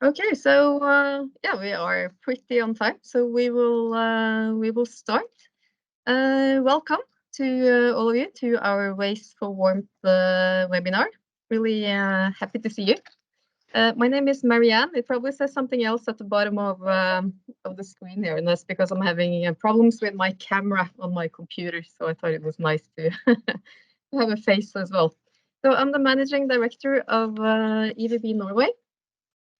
Okay, so yeah, we are pretty on time, so we will start. Welcome to all of you to our Waste for Warmth webinar. Really happy to see you. My name is Marianne. It probably says something else at the bottom of the screen here, and that's because I'm having problems with my camera on my computer, so I thought it was nice to have a face as well. So I'm the managing director of EVB Norway.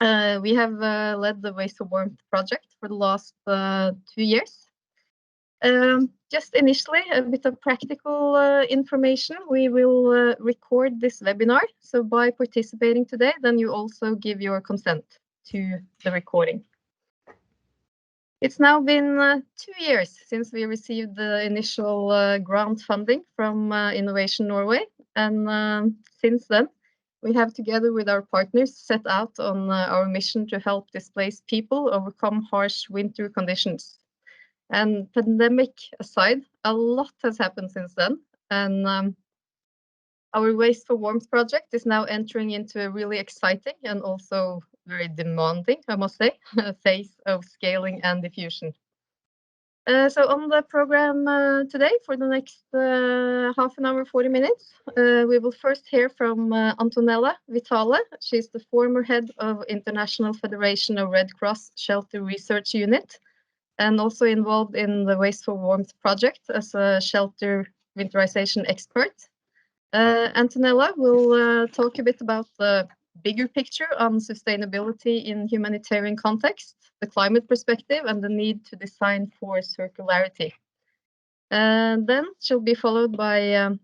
We have led the Waste for Warmth project for the last 2 years. Just initially, a bit of practical information. We will record this webinar. So by participating today, then you also give your consent to the recording. It's now been 2 years since we received the initial grant funding from Innovation Norway. And since then, we have, together with our partners, set out on our mission to help displaced people overcome harsh winter conditions. And pandemic aside, a lot has happened since then. And our Waste for Warmth project is now entering into a really exciting and also very demanding, I must say, phase of scaling and diffusion. So on the program today, for the next half an hour, 40 minutes, we will first hear from Antonella Vitale. She's the former head of International Federation of Red Cross Shelter Research Unit, and also involved in the Waste for Warmth project as a shelter winterization expert. Antonella will talk a bit about the bigger picture on sustainability in humanitarian context, the climate perspective, and the need to design for circularity. And then she'll be followed by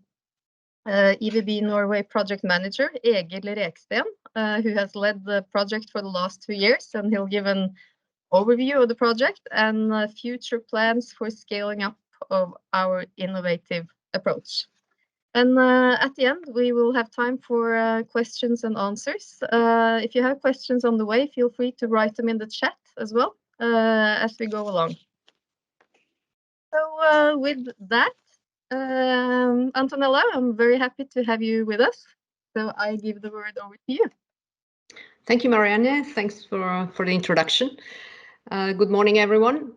EVB Norway project manager Egil Reksten, who has led the project for the last 2 years, and he'll give an overview of the project and future plans for scaling up of our innovative approach. And at the end, we will have time for questions and answers. If you have questions on the way, feel free to write them in the chat as well as we go along. So with that, Antonella, I'm very happy to have you with us. So I give the word over to you. Thank you, Marianne. Thanks for the introduction. Good morning, everyone.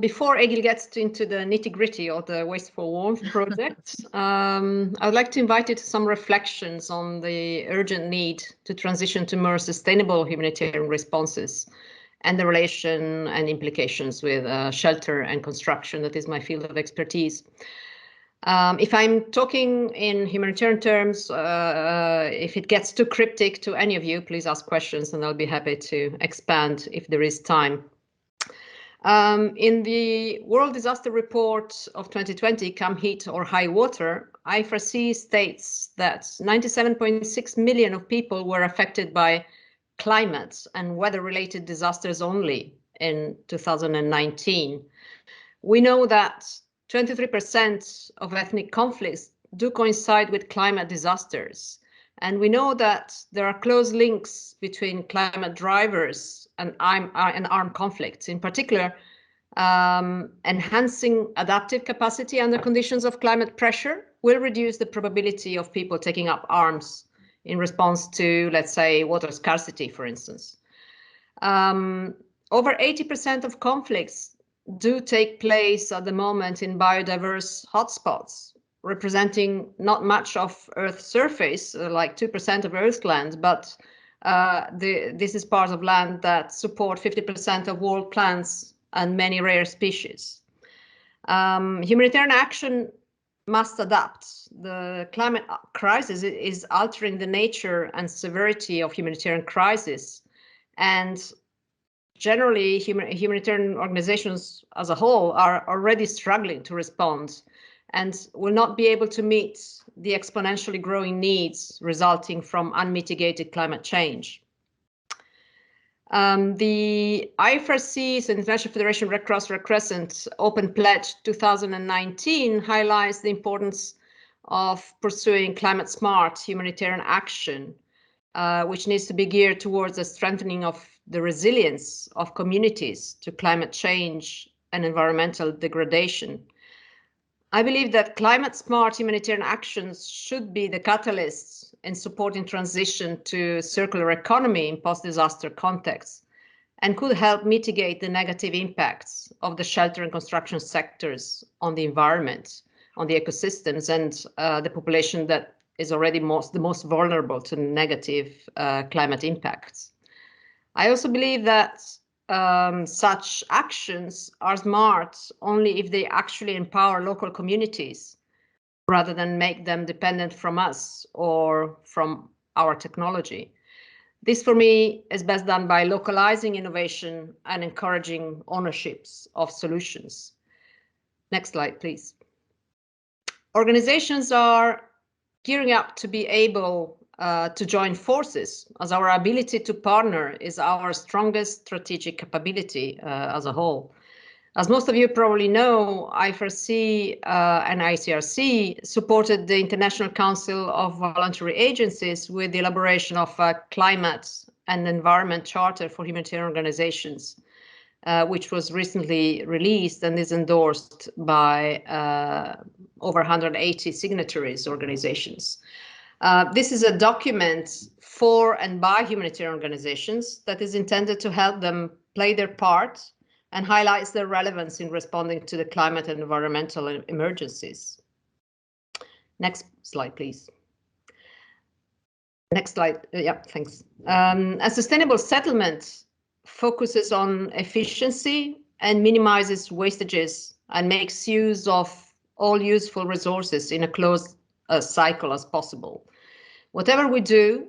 Before Egil gets into the nitty-gritty of the Waste for Warmth project, I'd like to invite you to some reflections on the urgent need to transition to more sustainable humanitarian responses and the relation and implications with shelter and construction. That is my field of expertise. If I'm talking in humanitarian terms, if it gets too cryptic to any of you, please ask questions and I'll be happy to expand if there is time. In the World Disaster Report of 2020, Come Heat or High Water, ICRC states that 97.6 million of people were affected by climate and weather-related disasters only in 2019. We know that 23% of ethnic conflicts do coincide with climate disasters. And we know that there are close links between climate drivers and armed conflicts. In particular, enhancing adaptive capacity under conditions of climate pressure will reduce the probability of people taking up arms in response to, let's say, water scarcity, for instance. Over 80% of conflicts do take place at the moment in biodiverse hotspots, representing not much of Earth's surface, like 2% of Earth's land, but this is part of land that support 50% of world plants and many rare species. Humanitarian action must adapt. The climate crisis is altering the nature and severity of humanitarian crisis, and generally humanitarian organizations as a whole are already struggling to respond and will not be able to meet the exponentially growing needs resulting from unmitigated climate change. The ICRC's International Federation Red Cross Red Crescent Open Pledge 2019 highlights the importance of pursuing climate smart humanitarian action, which needs to be geared towards the strengthening of the resilience of communities to climate change and environmental degradation. I believe that climate smart humanitarian actions should be the catalysts in supporting transition to circular economy in post-disaster contexts, and could help mitigate the negative impacts of the shelter and construction sectors on the environment, on the ecosystems, and the population that is already the most vulnerable to negative climate impacts. I also believe that such actions are smart only if they actually empower local communities rather than make them dependent from us or from our technology. This, for me, is best done by localizing innovation and encouraging ownerships of solutions. Next slide, please. Organizations are gearing up to be able to join forces, as our ability to partner is our strongest strategic capability as a whole. As most of you probably know, ICRC and ICRC supported the International Council of Voluntary Agencies with the elaboration of a climate and environment charter for humanitarian organizations, which was recently released and is endorsed by over 180 signatories organizations. This is a document for and by humanitarian organizations that is intended to help them play their part and highlights their relevance in responding to the climate and environmental emergencies. Next slide, please. Next slide. Yeah, thanks. A sustainable settlement focuses on efficiency and minimizes wastages and makes use of all useful resources in a closed cycle as possible. Whatever we do,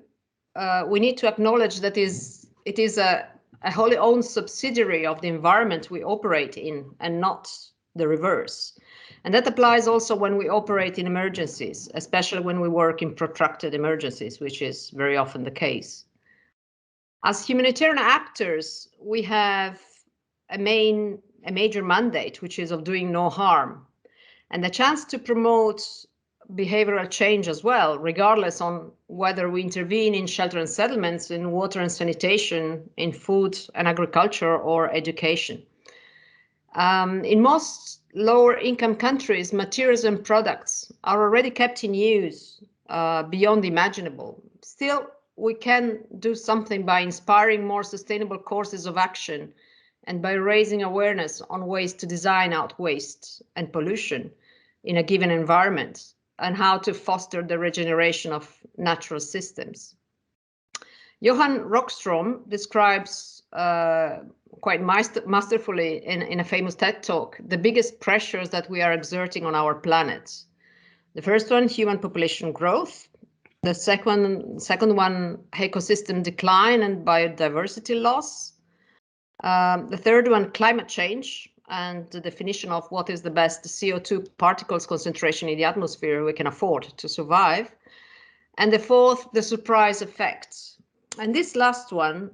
we need to acknowledge that it is a wholly owned subsidiary of the environment we operate in and not the reverse. And that applies also when we operate in emergencies, especially when we work in protracted emergencies, which is very often the case. As humanitarian actors, we have a major mandate, which is of doing no harm, and the chance to promote behavioral change as well, regardless on whether we intervene in shelter and settlements, in water and sanitation, in food and agriculture, or education. In most lower income countries, materials and products are already kept in use beyond the imaginable. Still, we can do something by inspiring more sustainable courses of action and by raising awareness on ways to design out waste and pollution in a given environment, and how to foster the regeneration of natural systems. Johan Rockström describes quite masterfully in a famous TED talk the biggest pressures that we are exerting on our planet. The first one, human population growth. The second one, ecosystem decline and biodiversity loss. The third one, climate change, and the definition of what is the best CO2 particles concentration in the atmosphere we can afford to survive. And the fourth, the surprise effect. And this last one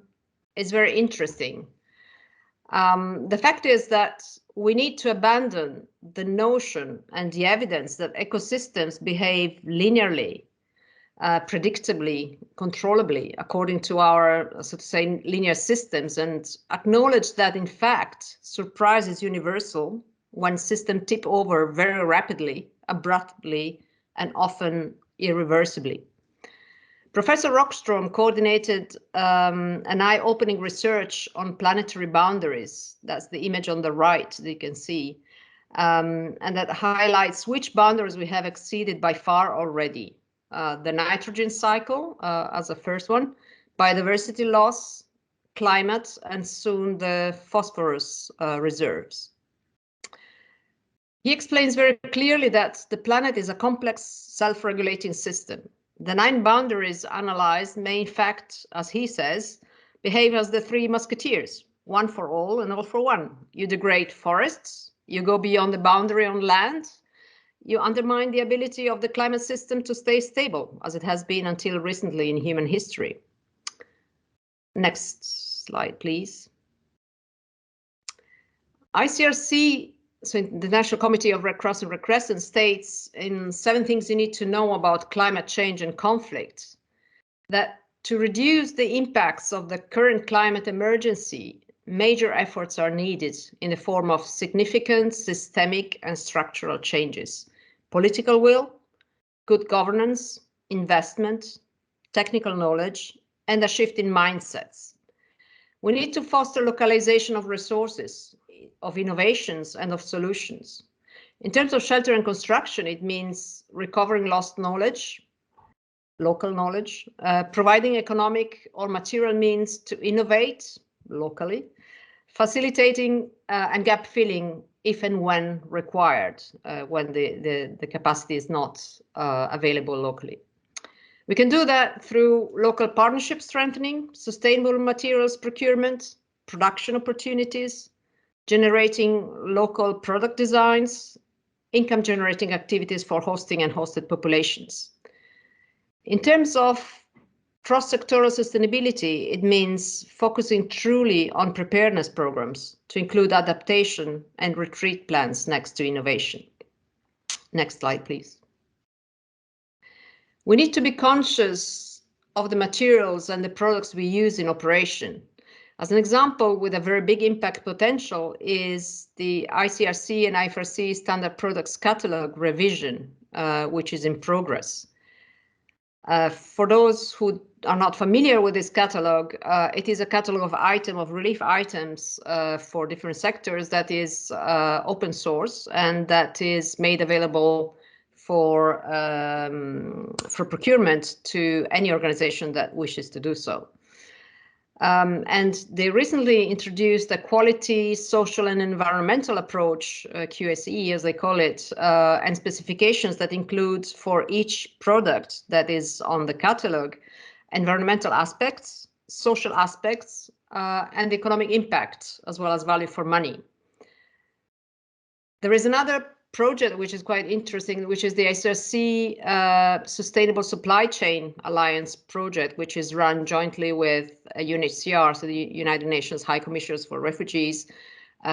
is very interesting. The fact is that we need to abandon the notion and the evidence that ecosystems behave linearly, predictably, controllably, according to our, so to say, linear systems, and acknowledge that, in fact, surprise is universal when systems tip over very rapidly, abruptly, and often irreversibly. Professor Rockström coordinated an eye-opening research on planetary boundaries. That's the image on the right that you can see, and that highlights which boundaries we have exceeded by far already. The nitrogen cycle as a first one, biodiversity loss, climate, and soon the phosphorus reserves. He explains very clearly that the planet is a complex self-regulating system. The 9 boundaries analyzed may, in fact, as he says, behave as the 3 musketeers, one for all and all for one. You degrade forests, you go beyond the boundary on land, you undermine the ability of the climate system to stay stable, as it has been until recently in human history. Next slide, please. ICRC, so the National Committee of Red Cross and Red Crescent, states in 7 things you need to know about climate change and conflict, that to reduce the impacts of the current climate emergency, major efforts are needed in the form of significant systemic and structural changes. Political will, good governance, investment, technical knowledge, and a shift in mindsets. We need to foster localization of resources, of innovations, and of solutions. In terms of shelter and construction, it means recovering lost knowledge, local knowledge, providing economic or material means to innovate locally, facilitating and gap filling if and when required, when the capacity is not available locally. We can do that through local partnership strengthening, sustainable materials procurement, production opportunities, generating local product designs, income generating activities for hosting and hosted populations. In terms of cross-sectoral sustainability, it means focusing truly on preparedness programs to include adaptation and retreat plans next to innovation. Next slide, please. We need to be conscious of the materials and the products we use in operation. As an example, with a very big impact potential is the ICRC and ICRC Standard Products Catalog revision, which is in progress. For those who are not familiar with this catalog, it is a catalog of relief items for different sectors that is open source and that is made available for procurement to any organization that wishes to do so. And they recently introduced a quality, social and environmental approach, QSE as they call it, and specifications that include for each product that is on the catalog, environmental aspects, social aspects, and economic impact, as well as value for money. There is another project which is quite interesting, which is the ICRC Sustainable Supply Chain Alliance project, which is run jointly with UNHCR, so the United Nations High Commissioners for Refugees,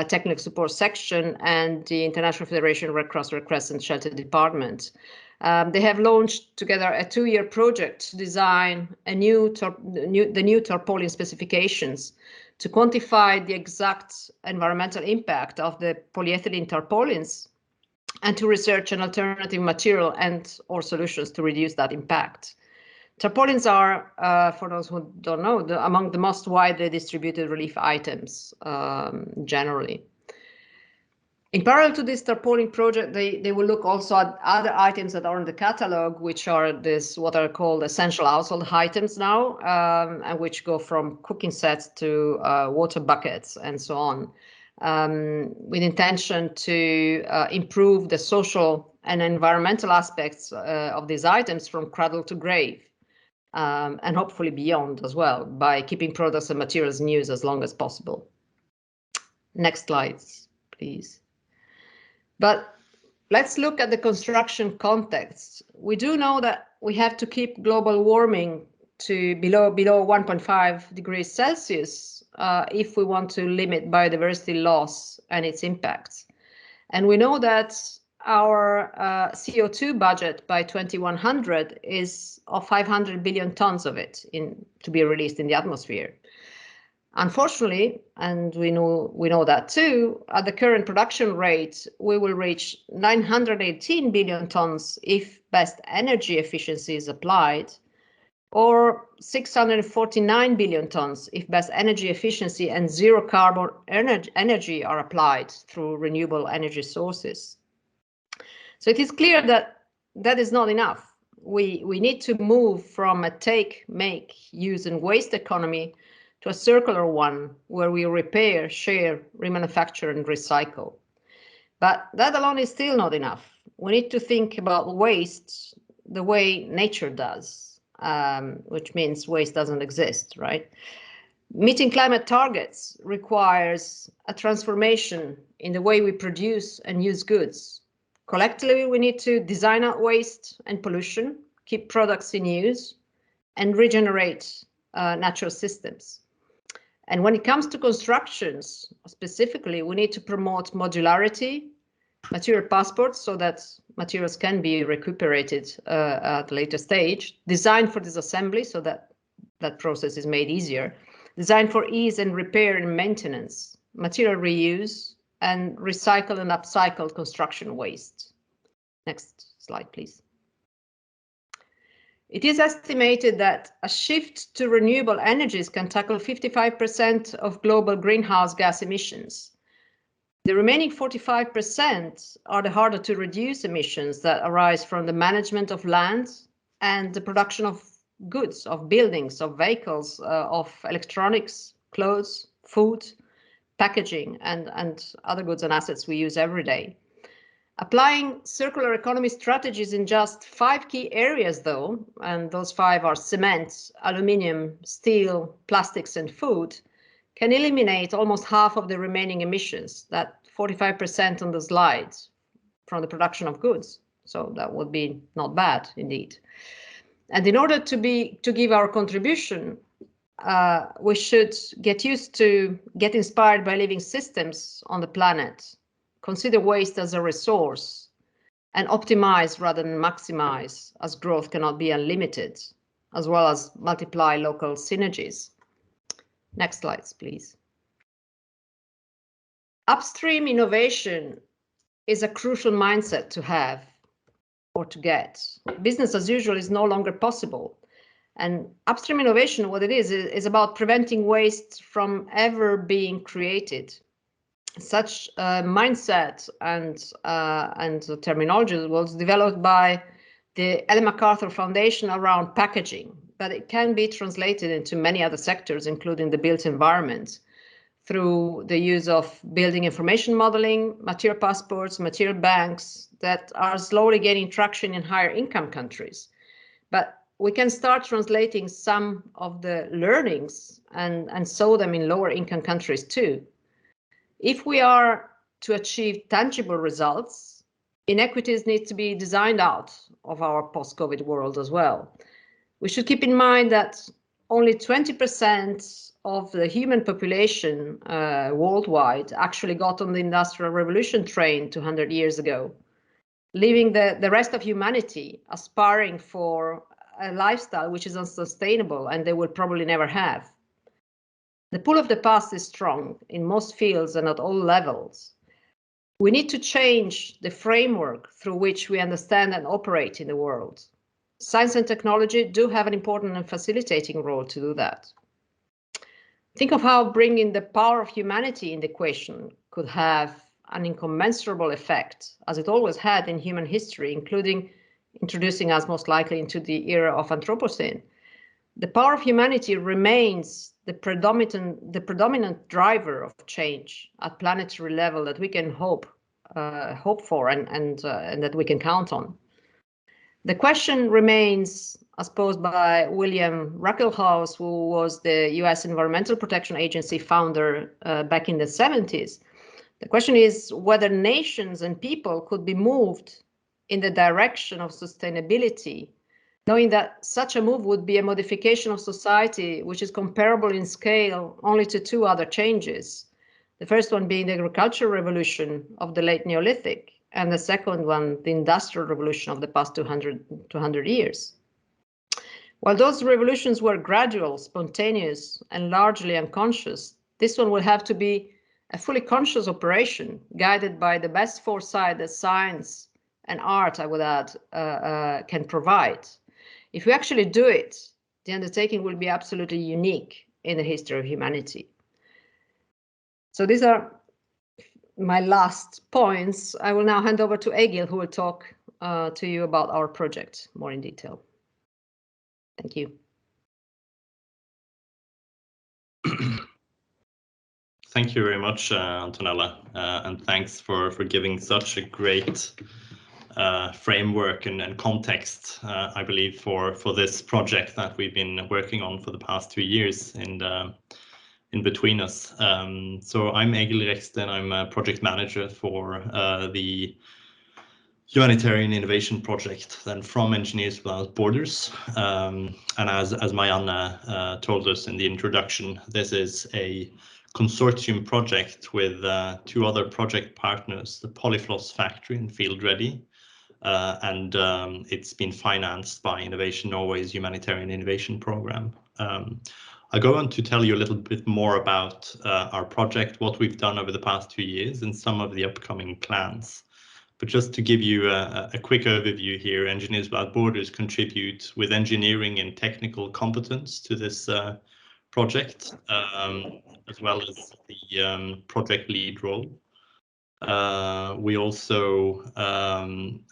Technical Support Section, and the International Federation of Red Cross Red Crescent Shelter Department. They have launched together a 2-year project to design the new tarpaulin specifications to quantify the exact environmental impact of the polyethylene tarpaulins and to research an alternative material and or solutions to reduce that impact. Tarpaulins are, for those who don't know, among the most widely distributed relief items generally. In parallel to this tarpaulin project, they will look also at other items that are in the catalog, which are what are called essential household items now, and which go from cooking sets to water buckets and so on. With intention to improve the social and environmental aspects of these items from cradle to grave, and hopefully beyond as well, by keeping products and materials in use as long as possible. Next slides, please. But let's look at the construction context. We do know that we have to keep global warming to below 1.5 degrees Celsius if we want to limit biodiversity loss and its impacts. And we know that our CO2 budget by 2100 is of 500 billion tons of it to be released in the atmosphere. Unfortunately, and we know that too, at the current production rate, we will reach 918 billion tons if best energy efficiency is applied, or 649 billion tons if best energy efficiency and zero carbon energy are applied through renewable energy sources. So it is clear that that is not enough. We need to move from a take, make, use and waste economy to a circular one where we repair, share, remanufacture and recycle. But that alone is still not enough. We need to think about waste the way nature does, which means waste doesn't exist, right? Meeting climate targets requires a transformation in the way we produce and use goods. Collectively, we need to design out waste and pollution, keep products in use, and regenerate natural systems. And when it comes to constructions, specifically, we need to promote modularity, material passports, so that materials can be recuperated at a later stage, design for disassembly, so that that process is made easier, design for ease and repair and maintenance, material reuse, and recycle and upcycle construction waste. Next slide, please. It is estimated that a shift to renewable energies can tackle 55% of global greenhouse gas emissions. The remaining 45% are the harder to reduce emissions that arise from the management of land and the production of goods, of buildings, of vehicles, of electronics, clothes, food, packaging, and other goods and assets we use every day. Applying circular economy strategies in just 5 key areas, though, and those 5 are cement, aluminium, steel, plastics, and food, can eliminate almost half of the remaining emissions, that 45% on the slides, from the production of goods. So that would be not bad indeed. And in order to give our contribution, we should get used to get inspired by living systems on the planet, consider waste as a resource, and optimize rather than maximize, as growth cannot be unlimited, as well as multiply local synergies. Next slides, please. Upstream innovation is a crucial mindset to have or to get. Business as usual is no longer possible. And upstream innovation, what it is about preventing waste from ever being created. Such mindset and terminology was developed by the Ellen MacArthur Foundation around packaging, but it can be translated into many other sectors, including the built environment, through the use of building information modeling, material passports, material banks that are slowly gaining traction in higher income countries. But we can start translating some of the learnings and sow them in lower income countries too. If we are to achieve tangible results, inequities need to be designed out of our post-COVID world as well. We should keep in mind that only 20% of the human population worldwide actually got on the Industrial Revolution train 200 years ago, leaving the rest of humanity aspiring for a lifestyle which is unsustainable and they will probably never have. The pull of the past is strong in most fields and at all levels. We need to change the framework through which we understand and operate in the world. Science and technology do have an important and facilitating role to do that. Think of how bringing the power of humanity in the equation could have an incommensurable effect, as it always had in human history, including introducing us most likely into the era of Anthropocene. The power of humanity remains the predominant driver of change at planetary level that we can hope for and that we can count on. The question remains, as posed by William Ruckelshaus, who was the US Environmental Protection Agency founder back in the 70s. The question is whether nations and people could be moved in the direction of sustainability, knowing that such a move would be a modification of society which is comparable in scale only to 2 other changes. The first one being the agricultural revolution of the late Neolithic, and the second one, the industrial revolution of the past 200 years. While those revolutions were gradual, spontaneous, and largely unconscious, this one will have to be a fully conscious operation, guided by the best foresight that science and art, I would add, can provide. If we actually do it, the undertaking will be absolutely unique in the history of humanity. So these are my last points. I will now hand over to Egil, who will talk to you about our project more in detail. Thank you. Thank you very much, Antonella, and thanks for giving such a great framework and context, I believe, for this project that we've been working on for the past 2 years in between us. So I'm Egil Reksten. I'm a project manager for the Humanitarian Innovation Project, then from Engineers Without Borders. And as Marianne told us in the introduction, this is a consortium project with 2 other project partners, the Polyfloss factory in Field Ready, and it's been financed by Innovation Norway's Humanitarian Innovation Program. I'll go on to tell you a little bit more about our project, what we've done over the past 2 years, and some of the upcoming plans. But just to give you a quick overview here, Engineers Without Borders contribute with engineering and technical competence to this project, as well as the project lead role. We also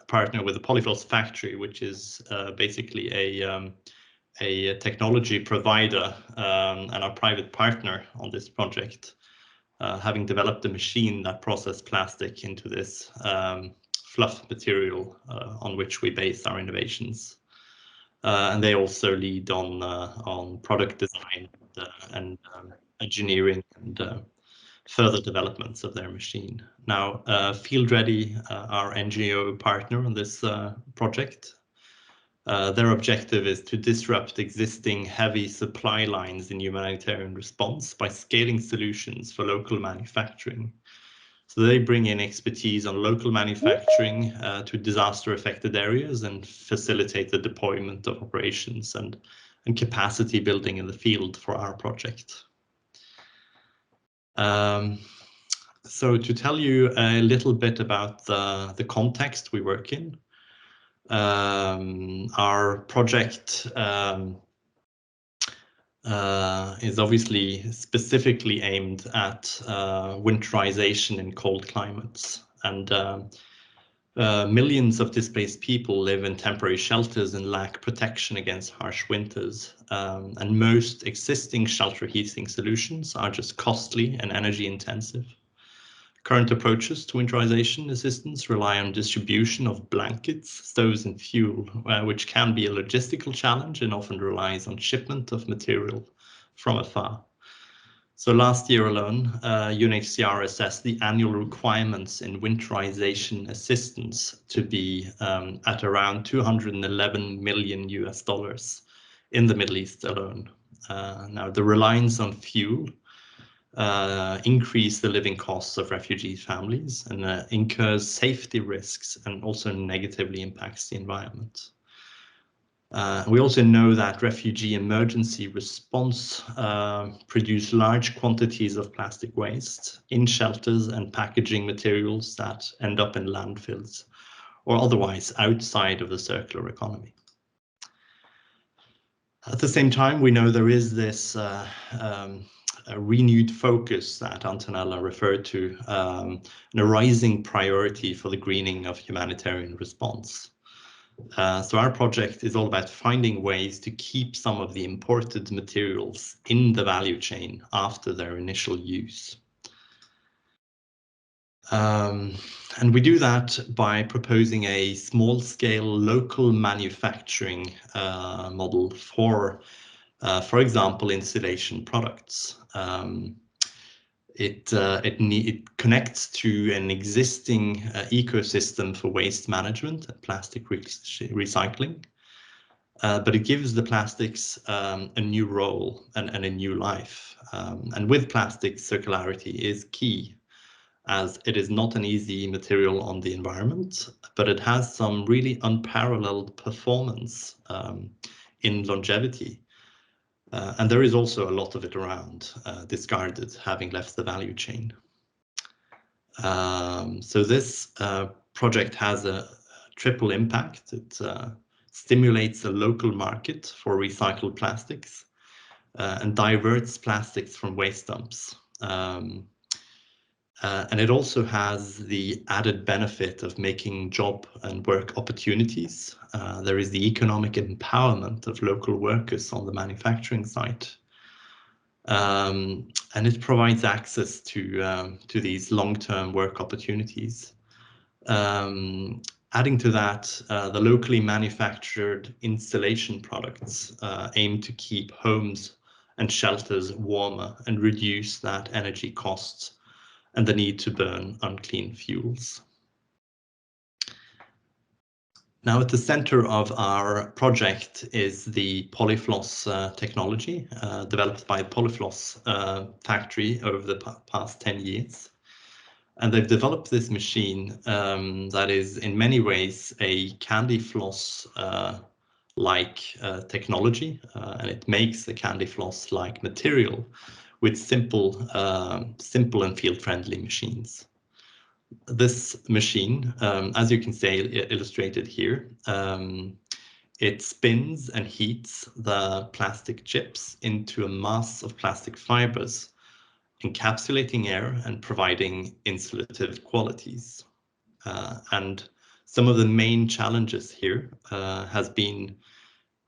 partner with the Polyfloss factory, which is basically a technology provider and our private partner on this project, having developed a machine that processes plastic into this fluff material on which we base our innovations. And they also lead on product design and engineering and further developments of their machine. Now, Field Ready, our NGO partner on this project, their objective is to disrupt existing heavy supply lines in humanitarian response by scaling solutions for local manufacturing. So they bring in expertise on local manufacturing to disaster-affected areas and facilitate the deployment of operations and capacity building in the field for our project. So to tell you a little bit about the context we work in, our project is obviously specifically aimed at winterization in cold climates, and millions of displaced people live in temporary shelters and lack protection against harsh winters, and most existing shelter heating solutions are just costly and energy intensive. Current approaches to winterization assistance rely on distribution of blankets, stoves and fuel, which can be a logistical challenge and often relies on shipment of material from afar. So last year alone, UNHCR assessed the annual requirements in winterization assistance to be at around $211 million in the Middle East alone. Now, the reliance on fuel increase the living costs of refugee families and incurs safety risks and also negatively impacts the environment. We also know that refugee emergency response produce large quantities of plastic waste in shelters and packaging materials that end up in landfills or otherwise outside of the circular economy. At the same time, we know there is this a renewed focus that Antonella referred to, and a rising priority for the greening of humanitarian response. So our project is all about finding ways to keep some of the imported materials in the value chain after their initial use. And we do that by proposing a small-scale local manufacturing model for example, insulation products. It connects to an existing ecosystem for waste management and plastic recycling, but it gives the plastics a new role and a new life. And with plastics, circularity is key, as it is not an easy material on the environment, but it has some really unparalleled performance in longevity. And there is also a lot of it around, discarded, having left the value chain. So this project has a triple impact. It stimulates a local market for recycled plastics and diverts plastics from waste dumps. And it also has the added benefit of making job and work opportunities. There is the economic empowerment of local workers on the manufacturing site. And it provides access to these long-term work opportunities. Adding to that, the locally manufactured installation products aim to keep homes and shelters warmer and reduce that energy costs and the need to burn unclean fuels. Now, at the center of our project is the Polyfloss technology developed by Polyfloss factory over the past 10 years. And they've developed this machine that is in many ways a candy floss like technology, and it makes the candy floss like material with simple and field-friendly machines. this machine, as you can see illustrated here, it spins and heats the plastic chips into a mass of plastic fibers, encapsulating air and providing insulative qualities. And some of the main challenges here has been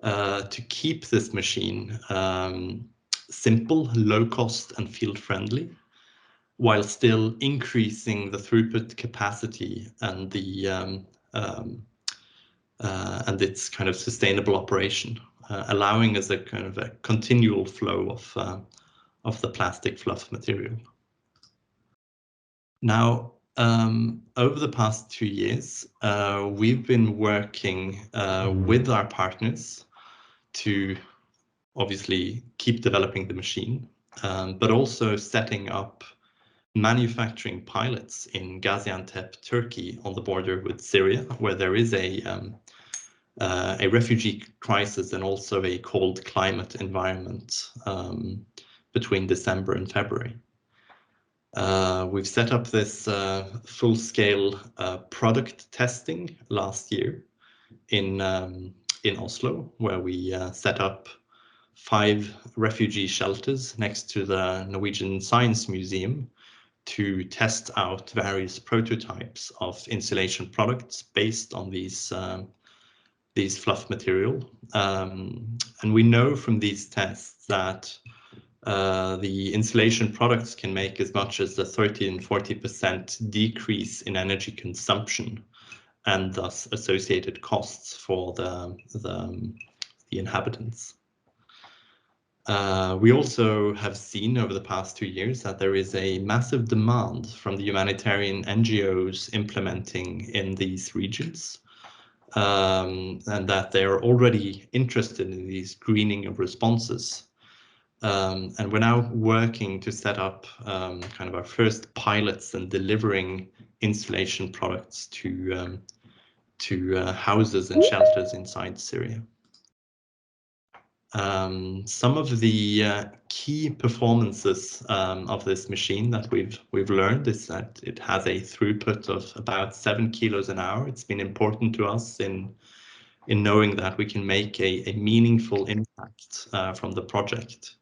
to keep this machine simple, low cost and field friendly, while still increasing the throughput capacity and the and its kind of sustainable operation, allowing us a kind of a continual flow of the plastic fluff material. Now, over the past 2 years, we've been working with our partners to obviously keep developing the machine, but also setting up manufacturing pilots in Gaziantep, Turkey, on the border with Syria, where there is a refugee crisis and also a cold climate environment between December and February. We've set up this full-scale product testing last year in Oslo, where we set up 5 refugee shelters next to the Norwegian Science Museum to test out various prototypes of insulation products based on these fluff material. And we know from these tests that the insulation products can make as much as a 30 and 40% decrease in energy consumption, and thus associated costs for the inhabitants. We also have seen over the past 2 years that there is a massive demand from the humanitarian NGOs implementing in these regions, and that they're already interested in these greening of responses. And we're now working to set up kind of our first pilots and delivering insulation products to houses and shelters inside Syria. Some of the key performances of this machine that we've learned is that it has a throughput of about 7 kilos an hour. It's been important to us in knowing that we can make a meaningful impact from the project.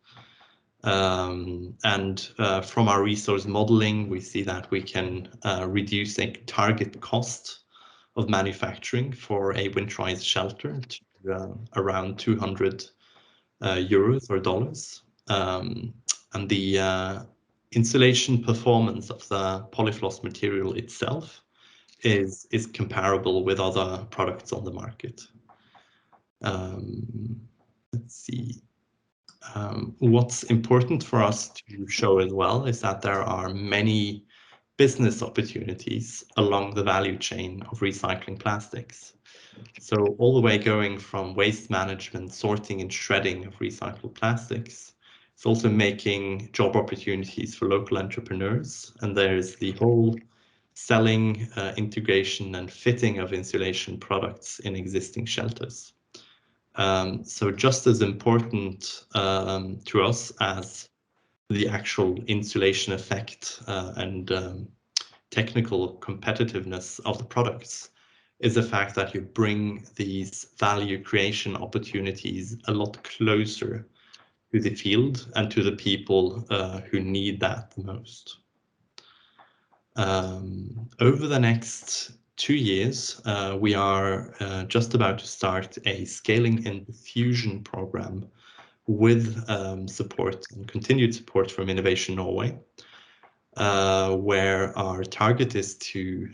And from our resource modeling, we see that we can reduce a target cost of manufacturing for a winterized shelter to around 200 euros or dollars. And the insulation performance of the Polyfloss material itself is comparable with other products on the market. Let's see. What's important for us to show as well is that there are many business opportunities along the value chain of recycling plastics. So all the way going from waste management, sorting and shredding of recycled plastics. It's also making job opportunities for local entrepreneurs. And there's the whole selling, integration and fitting of insulation products in existing shelters. So just as important to us as the actual insulation effect and technical competitiveness of the products is the fact that you bring these value creation opportunities a lot closer to the field and to the people who need that the most. Over the next 2 years, we are just about to start a scaling and diffusion program with support and continued support from Innovation Norway, where our target is to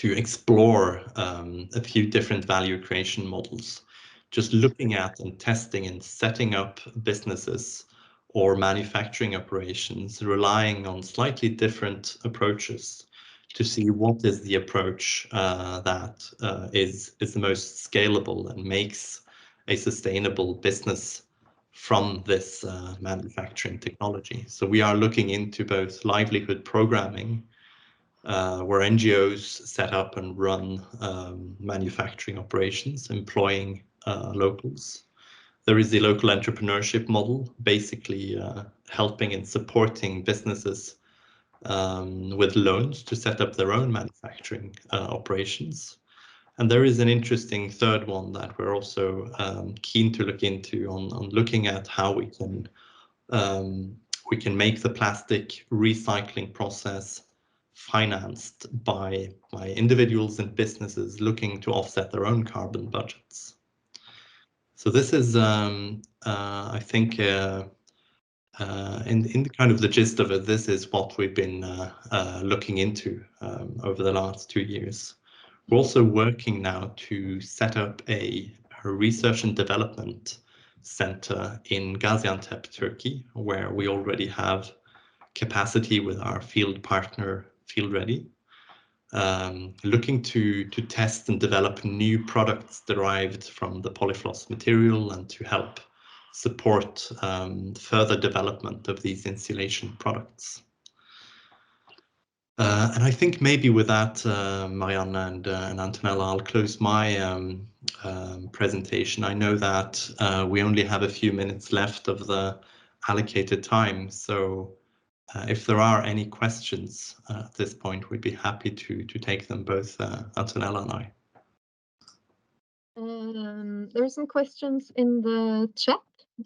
explore a few different value creation models, just looking at and testing and setting up businesses or manufacturing operations, relying on slightly different approaches to see what is the approach that is the most scalable and makes a sustainable business from this manufacturing technology. So we are looking into both livelihood programming, where NGOs set up and run manufacturing operations, employing locals. There is the local entrepreneurship model, basically helping and supporting businesses with loans to set up their own manufacturing operations. And there is an interesting third one that we're also keen to look into on looking at how we can make the plastic recycling process financed by individuals and businesses looking to offset their own carbon budgets. So this is, I think, in the kind of the gist of it, this is what we've been looking into over the last 2 years. We're also working now to set up a research and development center in Gaziantep, Turkey, where we already have capacity with our field partner, Field Ready, looking to test and develop new products derived from the Polyfloss material and to help support further development of these insulation products. And I think maybe with that, Marianne and Antonella, I'll close my presentation. I know that we only have a few minutes left of the allocated time, so if there are any questions at this point, we'd be happy to take them, both Antonella and I. There are some questions in the chat.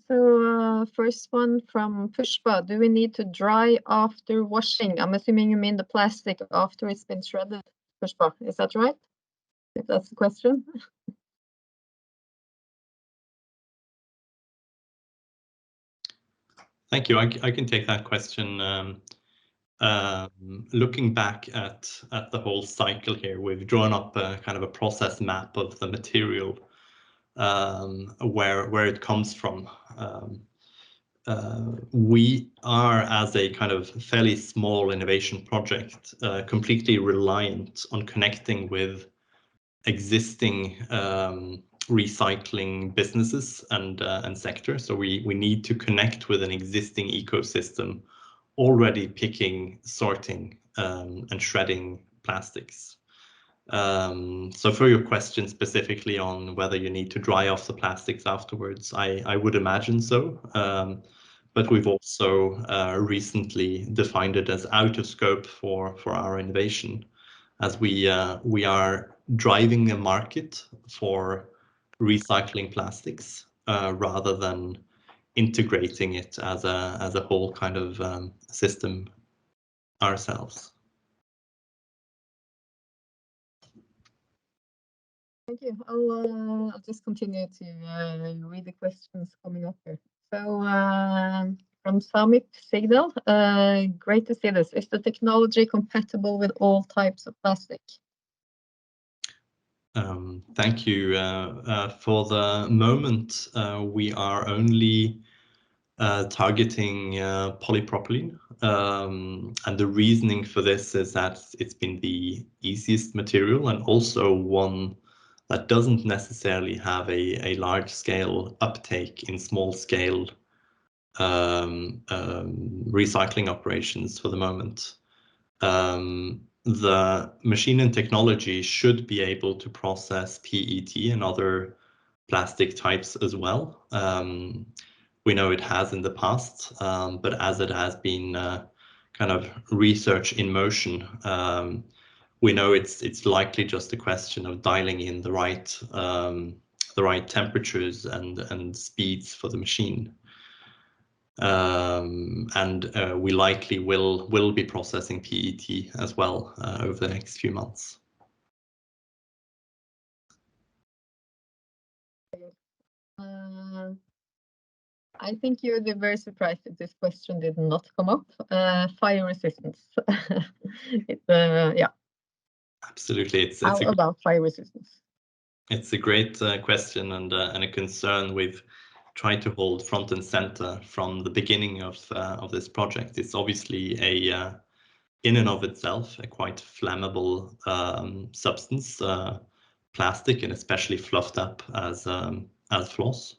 So first one from Pushpa: do we need to dry after washing? I'm assuming you mean the plastic after it's been shredded, Pushpa. Is that right? If that's the question. Thank you. I can take that question. Looking back at the whole cycle here, we've drawn up a kind of a process map of the material, where it comes from. We are, as a kind of fairly small innovation project, completely reliant on connecting with existing recycling businesses and sectors. So we need to connect with an existing ecosystem already picking, sorting, and shredding plastics. So for your question specifically on whether you need to dry off the plastics afterwards, I would imagine so. But we've also recently defined it as out of scope for our innovation, as we are driving a market for recycling plastics rather than integrating it as a whole kind of system ourselves. Thank you. I'll just continue to read the questions coming up here. So from Samit Sigdal, great to see this. Is the technology compatible with all types of plastic? Thank you. For the moment, we are only targeting polypropylene. And the reasoning for this is that it's been the easiest material and also one that doesn't necessarily have a large scale uptake in small scale recycling operations for the moment. The machine and technology should be able to process PET and other plastic types as well. We know it has in the past, but as it has been kind of research in motion, we know it's likely just a question of dialing in the right temperatures and speeds for the machine. And we likely will be processing PET as well over the next few months. I think you would be very surprised if this question did not come up. Fire resistance. Yeah. Absolutely. How about fire resistance? It's a great question and a concern we've tried to hold front and center from the beginning of this project. It's obviously in and of itself a quite flammable substance, plastic, and especially fluffed up as floss.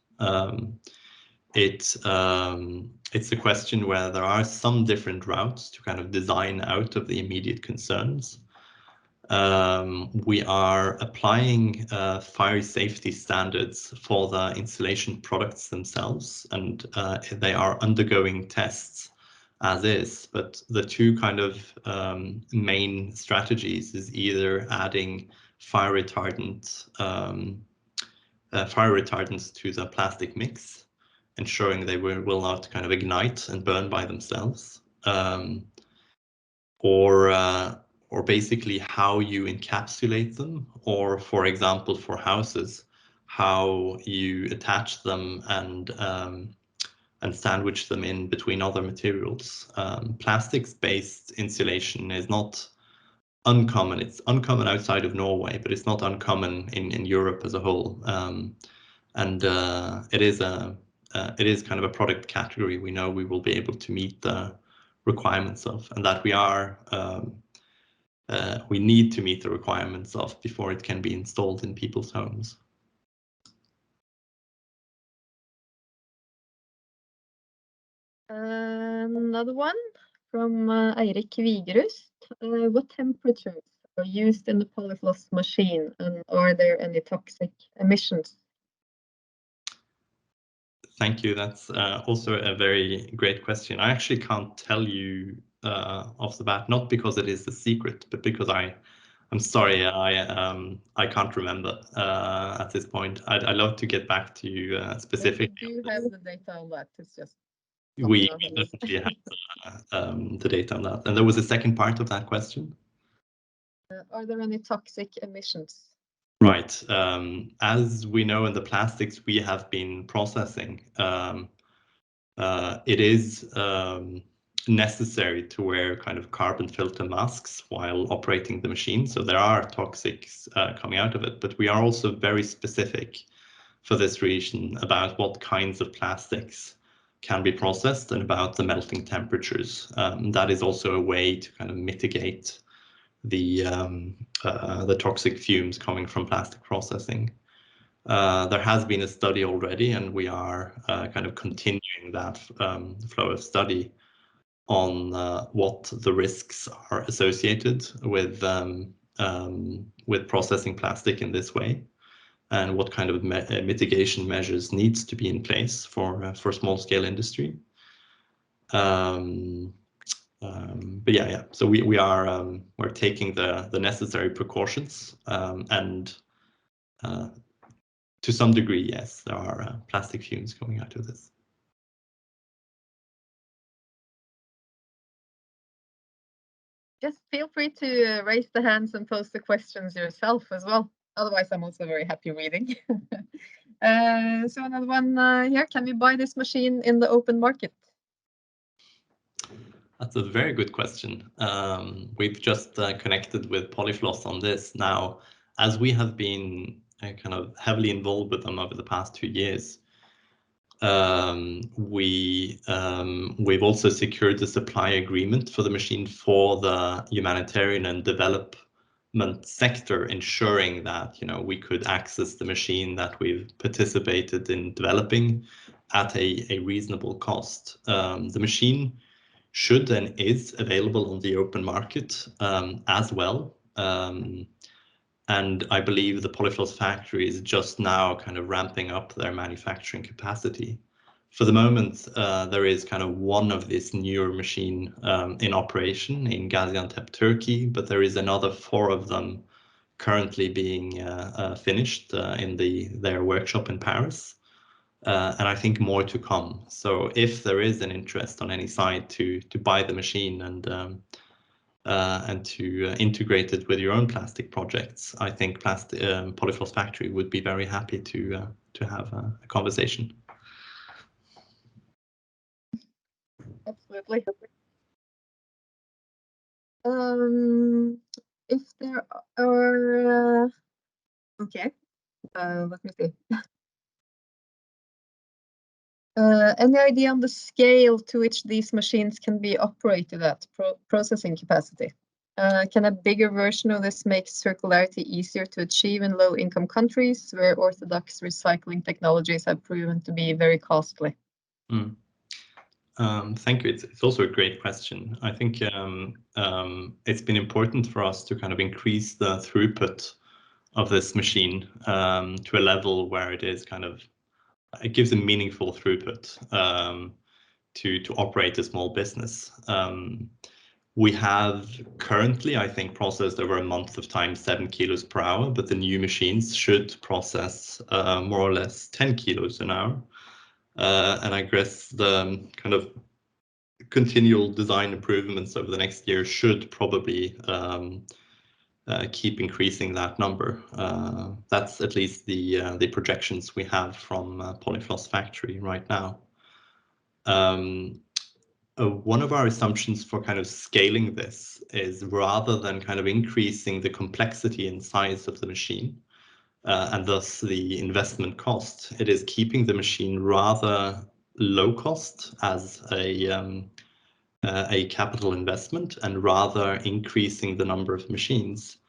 It's a question where there are some different routes to kind of design out of the immediate concerns. We are applying fire safety standards for the insulation products themselves, and they are undergoing tests as is. But the two kind of main strategies is either adding fire retardants to the plastic mix, ensuring they will not kind of ignite and burn by themselves, or basically how you encapsulate them, or for example for houses, how you attach them and sandwich them in between other materials. Plastics-based insulation is not uncommon. It's uncommon outside of Norway, but it's not uncommon in Europe as a whole. And it is kind of a product category we know we will be able to meet the requirements of, and that we need to meet the requirements of before it can be installed in people's homes. Another one from Eirik Vigerust. What temperatures are used in the Polyfloss machine, and are there any toxic emissions? Thank you. That's also a very great question. I actually can't tell you off the bat, not because it is a secret, but because I'm sorry, I can't remember at this point. I'd love to get back to you specifically. We do have the data on that. It's just we definitely have the data on that. And there was a second part of that question. Are there any toxic emissions? Right. As we know in the plastics we have been processing, it is necessary to wear kind of carbon filter masks while operating the machine. So there are toxics coming out of it, but we are also very specific for this region about what kinds of plastics can be processed and about the melting temperatures. That is also a way to kind of mitigate the toxic fumes coming from plastic processing. There has been a study already, and we are kind of continuing that flow of study on what the risks are associated with processing plastic in this way, and what kind of mitigation measures needs to be in place for small-scale industry. But yeah. So we're taking the necessary precautions, and to some degree, yes, there are plastic fumes coming out of this. Just feel free to raise the hands and post the questions yourself as well. Otherwise, I'm also very happy reading. So another one here, can we buy this machine in the open market? That's a very good question. We've just connected with Polyfloss on this. Now, as we have been kind of heavily involved with them over the past 2 years, we've also secured the supply agreement for the machine for the humanitarian and development sector, ensuring that we could access the machine that we've participated in developing at a reasonable cost. The machine should and is available on the open market as well. And I believe the Polyfloss factory is just now kind of ramping up their manufacturing capacity. For the moment, there is kind of one of this newer machine in operation in Gaziantep, Turkey, but there is another 4 of them currently being finished in their workshop in Paris. And I think more to come. So if there is an interest on any side to buy the machine and to integrate it with your own plastic projects, I think Polyfloss Factory would be very happy to have a conversation. Absolutely. If there are, okay, let me see. Any idea on the scale to which these machines can be operated at, processing capacity? Can a bigger version of this make circularity easier to achieve in low-income countries where orthodox recycling technologies have proven to be very costly? Thank you. It's also a great question. I think it's been important for us to kind of increase the throughput of this machine to a level where it gives a meaningful throughput. to operate a small business. We have currently, I think, processed over a month of time 7 kilos per hour, but the new machines should process more or less 10 kilos an hour. And I guess the kind of continual design improvements over the next year should probably keep increasing that number. That's at least the projections we have from Polyfloss factory right now. One of our assumptions for kind of scaling this is, rather than kind of increasing the complexity and size of the machine, and thus the investment cost, it is keeping the machine rather low cost as a capital investment, and rather increasing the number of machines.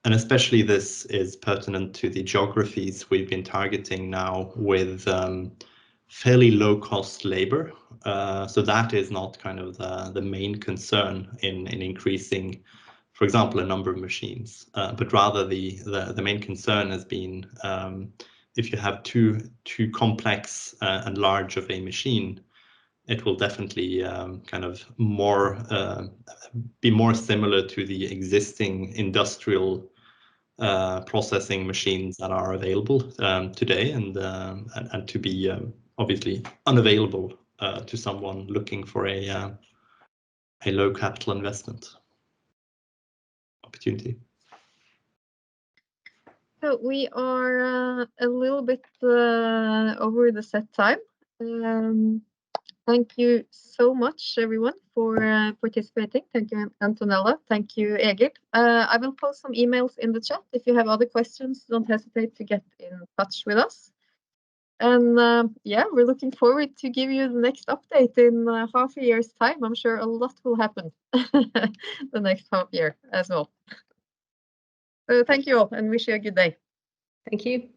And especially this is pertinent to the geographies we've been targeting now with fairly low cost labor. So that is not kind of the main concern in increasing, for example, a number of machines, but rather the main concern has been if you have too complex and large of a machine, it will definitely kind of be more similar to the existing industrial processing machines that are available today, and to be obviously unavailable to someone looking for a low capital investment opportunity. So we are a little bit over the set time. Thank you so much, everyone, for participating. Thank you, Antonella. Thank you, Egil. I will post some emails in the chat. If you have other questions, don't hesitate to get in touch with us. And yeah, we're looking forward to give you the next update in half a year's time. I'm sure a lot will happen the next half year as well. So thank you all, and wish you a good day. Thank you.